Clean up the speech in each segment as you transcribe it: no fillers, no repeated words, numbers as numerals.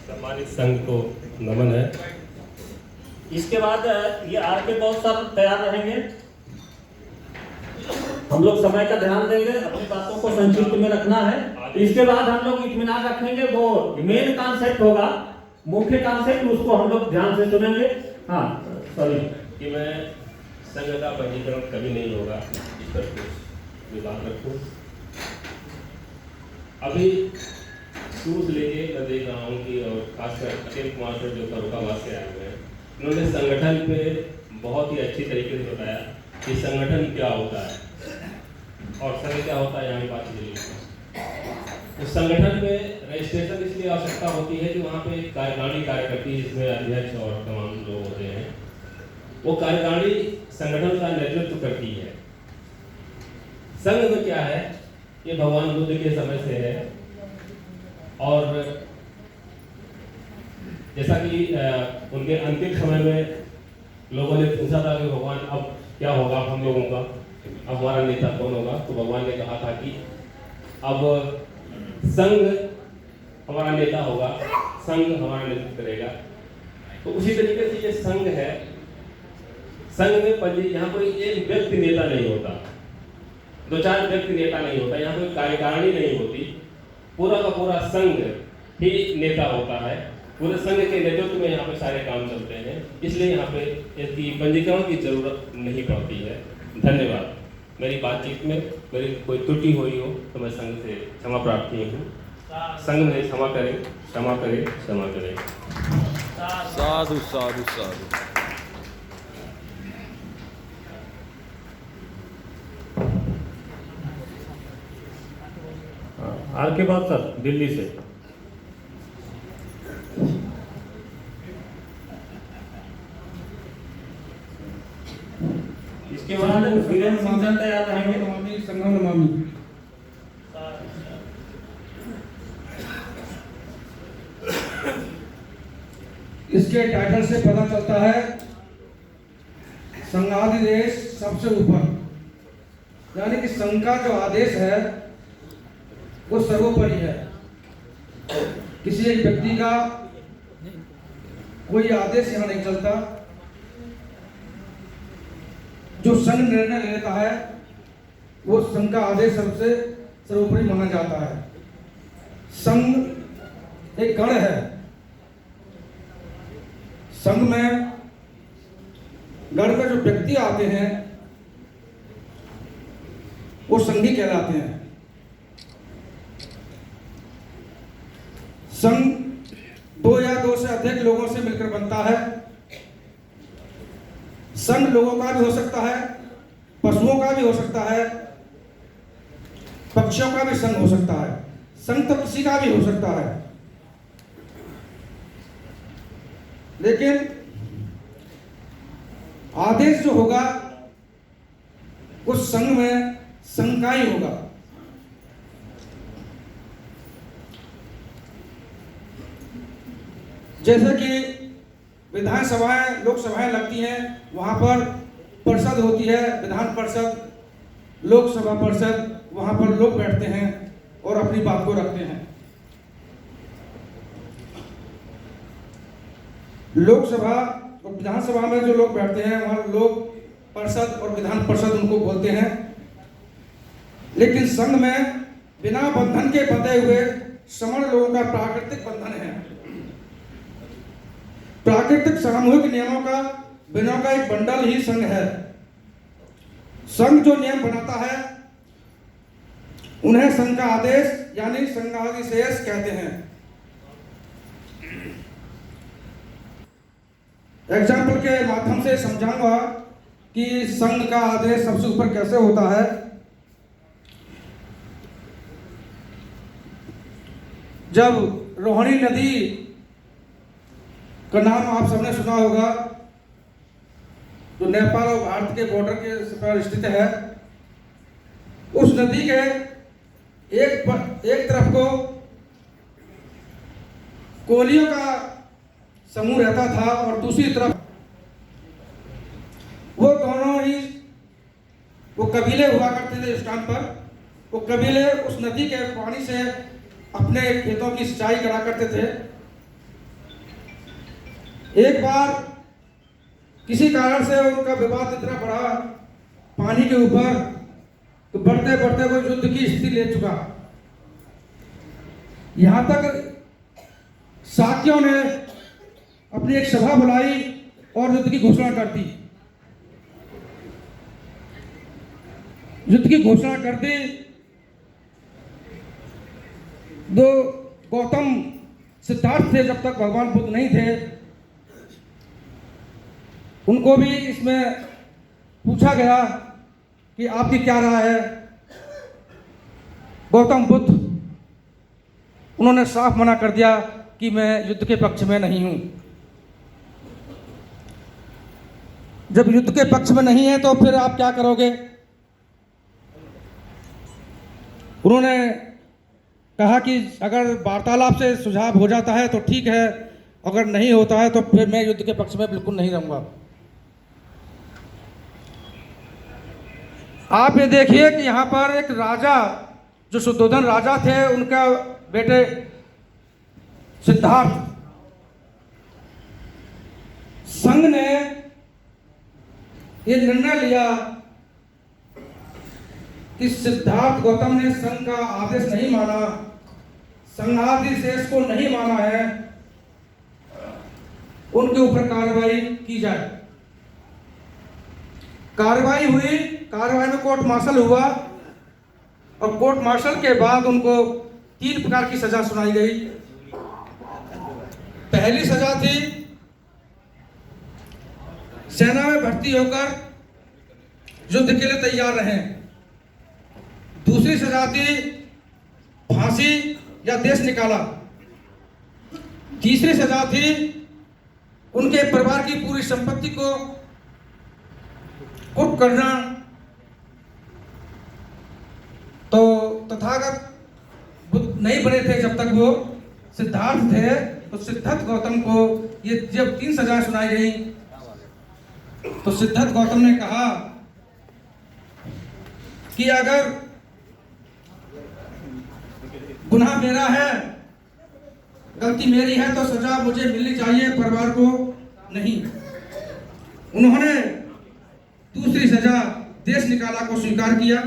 सम्मानित संघ को नमन है। इसके बाद ये आरके बहुत सर तैयार रहेंगे। हम लोग समय का ध्यान देंगे, अपनी बातों को संक्षिप्त में रखना है। इसके बाद हम लोग इत्मीनान रखेंगे। वो मेन कॉन्सेप्ट होगा, मुख्य कॉन्सेप्ट, उसको हम लोग ध्यान से सुनेंगे। हाँ सॉरी कि मैं संघ का पंजीकरण कभी नहीं होगा, इस पर कुछ विवाद रखूं। अभी शुरू से लेके मैं देख रहा हूँ कि और खासकर अनिल कुमार सर जो फर्रुखाबाद से आए हुए हैं, उन्होंने संगठन पे बहुत ही अच्छी तरीके से बताया कि संगठन क्या होता है और संघ क्या होता है। यहाँ की बात चलिए, तो संगठन में रजिस्ट्रेशन इसलिए आवश्यकता होती है कि वहाँ पे एक कार्यकारिणी कार्यकर्ती, जिसमें अध्यक्ष और तमाम लोग होते हैं, वो कार्यकारिणी संगठन का नेतृत्व करती है। संघ में क्या है, ये भगवान बुद्ध के समय से है। और जैसा कि उनके अंतिम समय में लोगों ने पूछा था कि भगवान अब क्या होगा हम लोगों का, अब हमारा नेता कौन होगा, तो भगवान ने कहा था कि अब संघ हमारा नेता होगा, संघ हमारा नेतृत्व करेगा। तो उसी तरीके से ये संघ है। संघ में यहाँ कोई एक व्यक्ति नेता नहीं होता, दो चार व्यक्ति नेता नहीं होता, यहाँ कोई कार्यकारिणी नहीं होती, पूरा का पूरा संघ ही नेता होता है। पूरे संघ के नेतृत्व में यहाँ पे सारे काम चलते हैं, इसलिए यहाँ पे इसकी पंजीकरण की जरूरत नहीं पड़ती है। धन्यवाद। मेरी बातचीत में मेरी कोई त्रुटि हुई हो तो मैं संघ से क्षमा प्रार्थी हूँ। संघ में क्षमा करें, क्षमा करें, क्षमा करें। साधु साधु साधु। आर के बाद सर दिल्ली से। इसके बाद वीरेंद्र सिंह सर तैयार रहेंगे। संगम नमामि। इसके टाइटल से पता चलता है संघाधिदेश सबसे ऊपर, यानी कि संघ का जो आदेश है वो सर्वोपरि है। किसी एक व्यक्ति का कोई आदेश यहां नहीं चलता। जो संघ निर्णय लेता है वो संघ का आदेश सबसे सर्वोपरि माना जाता है। संघ एक गण है। संघ में गण में जो व्यक्ति आते हैं वो संघी कहलाते हैं। संघ दो या दो से अधिक लोगों से मिलकर बनता है। संघ लोगों का भी हो सकता है, पशुओं का भी हो सकता है, पक्षियों का भी संघ हो सकता है। संघ तो किसी का भी हो सकता है, लेकिन आदेश जो होगा वो संघ में संघ का ही होगा। जैसे कि विधानसभाएं, लोकसभाएं लगती हैं, वहां पर परिषद होती है, विधान परिषद, लोकसभा परिषद, वहां पर लोग बैठते हैं और अपनी बात को रखते हैं। लोकसभा और विधानसभा में जो लोग बैठते हैं वहां लोग परिषद और विधान परिषद उनको बोलते हैं। लेकिन संघ में बिना बंधन के बंधे हुए समण लोगों का प्राकृतिक बंधन है। प्राकृतिक सामूहिक नियमों का बिना का एक बंडल ही संघ है। संघ जो नियम बनाता है उन्हें संघ का आदेश यानी संघाधिशेष कहते हैं। एग्जाम्पल के माध्यम से समझाऊंगा कि संघ का आदेश सबसे ऊपर कैसे होता है। जब रोहिणी नदी का नाम आप सबने सुना होगा, जो नेपाल और भारत के बॉर्डर के पर स्थित है, उस नदी के एक तरफ को कोलियों का समूह रहता था और दूसरी तरफ वो दोनों ही वो कबीले हुआ करते थे। स्थान पर वो कबीले उस नदी के पानी से अपने खेतों की सिंचाई करा करते थे। एक बार किसी कारण से उनका विवाद इतना बढ़ा पानी के ऊपर, तो बढ़ते बढ़ते वो युद्ध की स्थिति ले चुका। यहां तक साथियों ने अपनी एक सभा बुलाई और युद्ध की घोषणा कर दी। युद्ध की घोषणा कर दी। दो गौतम सिद्धार्थ थे, जब तक भगवान बुद्ध नहीं थे, उनको भी इसमें पूछा गया कि आपकी क्या राय है। गौतम बुद्ध उन्होंने साफ मना कर दिया कि मैं युद्ध के पक्ष में नहीं हूं। जब युद्ध के पक्ष में नहीं है तो फिर आप क्या करोगे? उन्होंने कहा कि अगर वार्तालाप से सुझाव हो जाता है तो ठीक है, अगर नहीं होता है तो फिर मैं युद्ध के पक्ष में बिल्कुल नहीं रहूंगा। आप ये देखिए कि यहाँ पर एक राजा, जो शुद्धोधन राजा थे, उनका बेटे सिद्धार्थ, संघ ने ये निर्णय लिया कि सिद्धार्थ गौतम ने संघ का आदेश नहीं माना, संघाधिशेष को नहीं माना है, उनके ऊपर कार्रवाई की जाए। कार्रवाई हुई। कार्रवाई में कोर्ट मार्शल हुआ और कोर्ट मार्शल के बाद उनको 3 प्रकार की सजा सुनाई गई। पहली सजा थी सेना में भर्ती होकर युद्ध के लिए तैयार रहें। दूसरी सजा थी फांसी या देश निकाला। तीसरी सजा थी उनके परिवार की पूरी संपत्ति को कुर्क करना। तो तथागत बुद्ध नहीं बने थे जब तक वो सिद्धार्थ थे, तो सिद्धार्थ गौतम को ये जब 3 सजाएं सुनाई गई तो सिद्धार्थ गौतम ने कहा कि अगर गुनाह मेरा है, गलती मेरी है, तो सजा मुझे मिलनी चाहिए, परिवार को नहीं। उन्होंने दूसरी सजा देश निकाला को स्वीकार किया।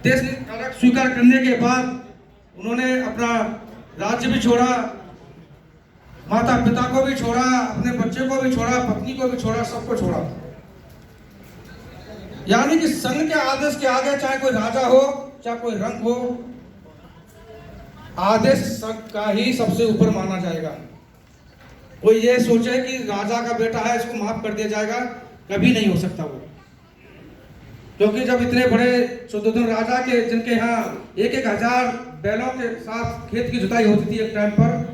देश निकाला स्वीकार करने के बाद उन्होंने अपना राज्य भी छोड़ा, माता पिता को भी छोड़ा, अपने बच्चे को भी छोड़ा, पत्नी को भी छोड़ा, सबको छोड़ा। यानी कि संघ के आदेश के आगे चाहे कोई राजा हो, चाहे कोई रंग हो, आदेश संघ का ही सबसे ऊपर माना जाएगा। कोई ये सोचे कि राजा का बेटा है, इसको माफ कर दिया जाएगा, कभी नहीं हो सकता वो। क्योंकि जब इतने बड़े शुद्धोधन राजा के, जिनके यहाँ 1-1 हजार बैलों के साथ खेत की जुताई होती थी एक टाइम पर,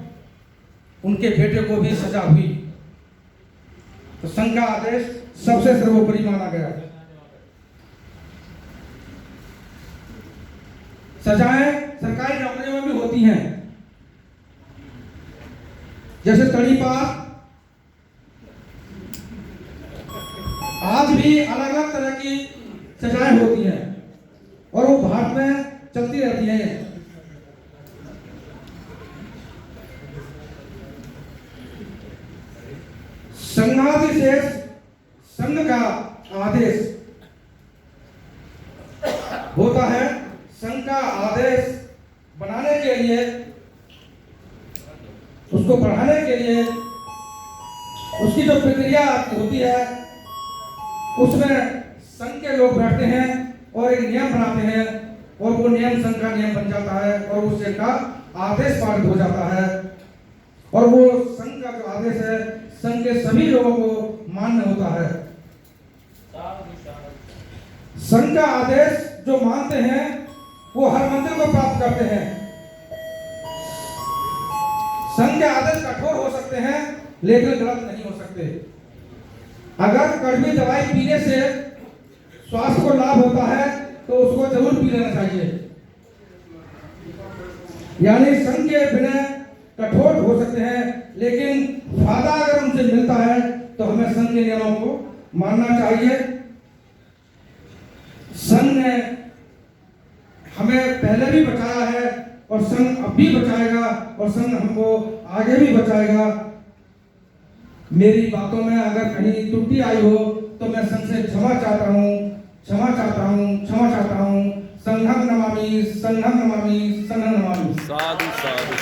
उनके बेटे को भी सजा हुई। तो संघ का आदेश सबसे सर्वोपरि माना गया। सजाएं सरकारी नौकरियों में भी होती हैं, जैसे तड़ीपार। आज भी अलग अलग तरह की सजाएं होती हैं और वो भारत में चलती रहती हैं। संघाधिशेष, संघ का आदेश होता है। संघ का आदेश बनाने के लिए, उसको बढ़ाने के लिए, उसकी जो प्रक्रिया होती है, उसमें संघ के लोग बैठते हैं और एक नियम बनाते हैं, और वो नियम संघ का नियम बन जाता है और उससे का आदेश पारित हो जाता है। और वो संघ का जो आदेश है, संघ के सभी लोगों को मान्य होता है। संघ का आदेश जो मानते हैं वो हर मंजिल को प्राप्त करते हैं। संघ के आदेश कठोर हो सकते हैं लेकिन गलत नहीं हो सकते। अगर कड़वी दवाई पीने से स्वास्थ्य को लाभ होता है तो उसको जरूर पी लेना चाहिए। यानी संघ के बिना कठोर हो सकते हैं लेकिन फायदा अगर उनसे मिलता है तो हमें संघ के नियमों को मानना चाहिए। संघ ने हमें पहले भी बचाया है और संघ अब भी बचाएगा और संघ हमको आगे भी बचाएगा। मेरी बातों में अगर कहीं त्रुटि आई हो तो मैं संघ से क्षमा चाहता हूँ। संघं नमामि, संघं नमामि, संघं नमामि। साधु साधु